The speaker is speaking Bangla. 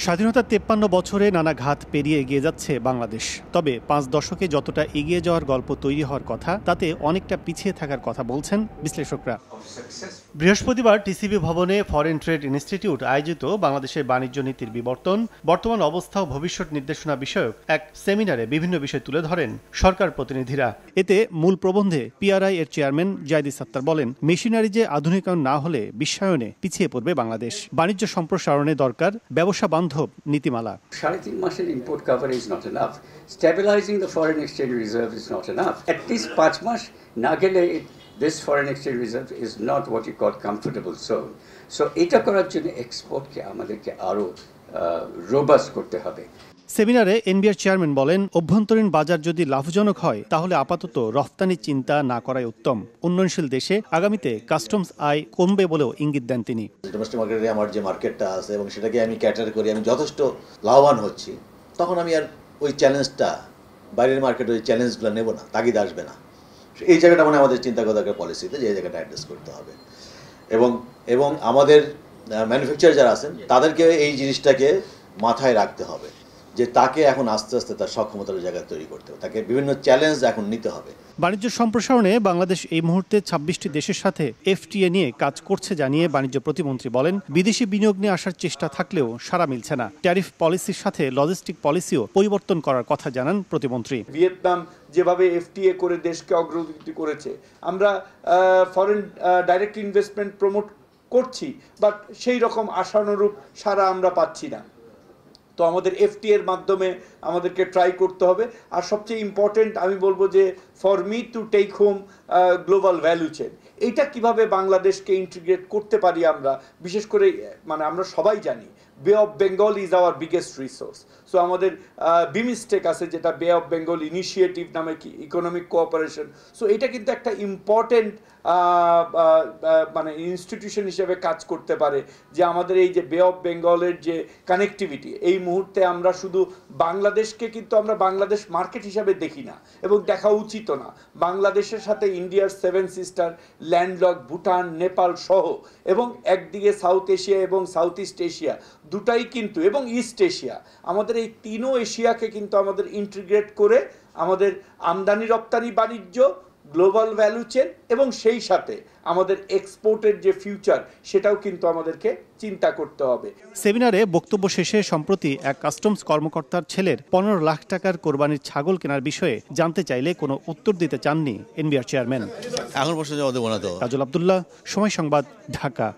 স্বাধীনতার ৫৩ বছরে নানা ঘাত পেরিয়ে এগিয়ে যাচ্ছে বাংলাদেশ। তবে ৫ দশকে যতটা এগিয়ে যাওয়ার গল্প তৈরি হওয়ার কথা, তাতে অনেকটা পিছিয়ে থাকার কথা বলছেন বিশ্লেষকরা। বৃহস্পতিবার টিসিবি ভবনে ফরেন ট্রেড ইনস্টিটিউট আয়োজিত বাংলাদেশের বাণিজ্য নীতির বিবর্তন, বর্তমান অবস্থা ও ভবিষ্যৎ নির্দেশনা বিষয়ক এক সেমিনারে বিভিন্ন বিষয় তুলে ধরেন সরকার প্রতিনিধিরা। এতে মূল প্রবন্ধে পিআরআই এর চেয়ারম্যান জাহিদ সাত্তার বলেন, মেশিনারি যে আধুনিকায়ন না হলে বিশ্বায়নে পিছিয়ে পড়বে বাংলাদেশ। বাণিজ্য সম্প্রসারণে দরকার ব্যবসা বান্ধব নীতিমালা। 3.5 মাসের import cover is not enough. Stabilising the foreign exchange reserve is not enough. At least 5 মাস না গেলে this foreign exchange reserve is not what you call comfortable zone. So এটা করার জন্য এক্সপোর্টকে আমাদেরকে আরো রোবাস্ট করতে হবে। সেমিনারে এনবিআর চেয়ারম্যান বলেন, অভ্যন্তরীণ বাজার যদি লাভজনক হয় তাহলে আপাতত রফতানি চিন্তা না করাই উত্তম। উন্নয়নশীল দেশে আগামীতে কাস্টমস আয় কমবে বলেও ইঙ্গিত দেন তিনি। ডোমেস্টিক মার্কেটে আমার যে মার্কেটটা আছে এবং সেটাকে আমি ক্যাটার করি, আমি যথেষ্ট লাভবান হচ্ছি, তখন আমি আর ওই চ্যালেঞ্জটা, বাইরের মার্কেটে ওই চ্যালেঞ্জগুলো নেব না, তাগিদ আসবে না। এই জায়গাটা মানে আমাদের চিন্তা করা দরকার পলিসিতে, যে এই জায়গাটা অ্যাড্রেস করতে হবে। এবং আমাদের ম্যানুফ্যাকচারার যারা আছেন তাদেরকে এই জিনিসটাকে মাথায় রাখতে হবে যে তাকে এখন আস্তে আস্তে তার সক্ষমতার জায়গা তৈরি করতে হবে, তাকে বিভিন্ন চ্যালেঞ্জ এখন নিতে হবে। বাণিজ্য সম্প্রসারণে বাংলাদেশ এই মুহূর্তে ২৬টি দেশের সাথে এফটিএ নিয়ে কাজ করছে জানিয়ে বাণিজ্য প্রতিমন্ত্রী বলেন, বিদেশি বিনিয়োগ নিয়ে আসার চেষ্টা থাকলেও সাড়া মিলছে না। ট্যারিফ পলিসির সাথে লজিস্টিক পলিসিও পরিবর্তন করার কথা জানান প্রতিমন্ত্রী। ভিয়েতনাম যেভাবে এফটিএ করে দেশকে অগ্রগতি করেছে, আমরা ফরেন ডাইরেক্ট ইনভেস্টমেন্ট প্রমোট করছি, বাট সেই রকম আশানুরূপ সাড়া আমরা পাচ্ছি না। তো আমাদের এফটিএর মাধ্যমে আমাদেরকে ট্রাই করতে হবে। আর সবচেয়ে ইম্পর্টেন্ট আমি বলবো যে for me to take home global value chain, এইটা কিভাবে বাংলাদেশকে ইন্টিগ্রেট করতে পারি আমরা, বিশেষ করে মানে আমরা সবাই জানি বে of Bengal is our biggest resource. So আমাদের বিমস্টেক আছে যেটা বে অফ বেঙ্গল ইনিশিয়েটিভ নামে কি ইকোনমিক কোঅপারেশন। সো এটা কিন্তু একটা ইম্পর্টেন্ট মানে ইনস্টিটিউশন হিসেবে কাজ করতে পারে, যে আমাদের এই যে বে অফ বেঙ্গলের যে কানেক্টিভিটি, এই মুহূর্তে আমরা শুধু বাংলাদেশকে কিন্তু আমরা বাংলাদেশ মার্কেট হিসাবে দেখি না এবং দেখা উচিত না। বাংলাদেশের সাথে ইন্ডিয়ার 7 সিস্টার, ল্যান্ডলক ভুটান, নেপাল সহ, এবং একদিকে সাউথ এশিয়া এবং সাউথ ইস্ট এশিয়া দুটাই কিন্তু, এবং ইস্ট এশিয়া, আমাদের এই তিনও এশিয়াকে কিন্তু আমাদের ইন্টিগ্রেট করে আমাদের আমদানি রপ্তানি বাণিজ্য, গ্লোবাল ভ্যালু চেন এবং সেই সাথে আমাদের এক্সপোর্টের যে ফিউচার, সেটাও কিন্তু আমাদেরকে চিন্তা করতে হবে। সেমিনারে বক্তব্য শেষে সম্প্রতি এক কাস্টমস কর্মকর্তার ছেলের ১৫ লাখ টাকার কোরবানির ছাগল কেনার বিষয়ে জানতে চাইলে কোনো উত্তর দিতে চাননি এনবিআর চেয়ারম্যান। এখন প্রশ্ন জবাব দেবো না তো। কাজল আব্দুল্লাহ, সময় সংবাদ, ঢাকা।